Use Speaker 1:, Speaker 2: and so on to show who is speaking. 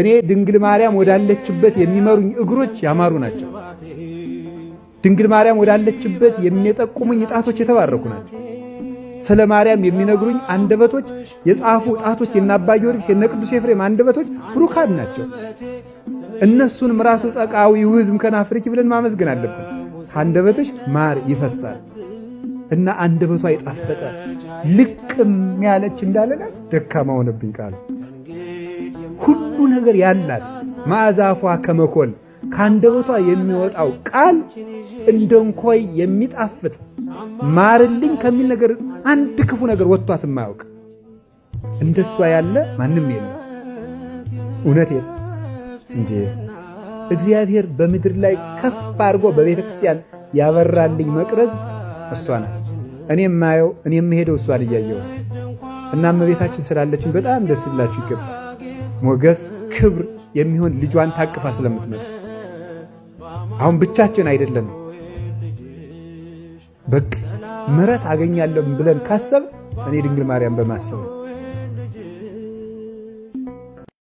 Speaker 1: እኔ ድንግል ማርያም ወዳለችበት የሚመሩኝ እግሮች ያማሩ ናቸው። ድንግል ማርያም ወዳለችበት የሚጠቁሙኝ ጣቶች የተባረኩ ናቸው። ስለ ማርያም የሚነግሩኝ አንደበቶች የጻፉ ጣቶች የነ አባ ጊዮርጊስ የነ ቅዱስ ኤፍሬም አንደበቶች ብሩካን ናቸው። እነሱንም ራሱ ጸቃዊ ውህዝም ከናፍርኪ ብለን ማመስገን አለብን። አንደበትሽ ማር ይፈሳል እና አንደበቷ የጣፈጠ ልቅም ያለች እንዳለና ደካማ ሆነብኝ ቃል ሁሉ ነገር ያላት ማዛፏ ከመኮል ካንደበቷ የሚወጣው ቃል እንደንኮይ የሚጣፍጥ ማርልኝ ከሚል ነገር አንድ ክፉ ነገር ወጥቷት የማያውቅ እንደሷ ያለ ማንም የለም። እውነት እንዴ እግዚአብሔር በምድር ላይ ከፍ አድርጎ በቤተ ክርስቲያን ያበራልኝ መቅረዝ እሷ ናት። እኔ የማየው እኔ የምሄደው እሷን እያየሁ እና እመቤታችን ስላለችን በጣም ደስ ይላችሁ ይገባል። ሞገስ ክብር የሚሆን ልጇን ታቅፋ ስለምትመጣ አሁን ብቻችን አይደለም። በቃ ምሕረት አገኛለሁ ብለን ካሰብ እኔ ድንግል ማርያም በማሰብ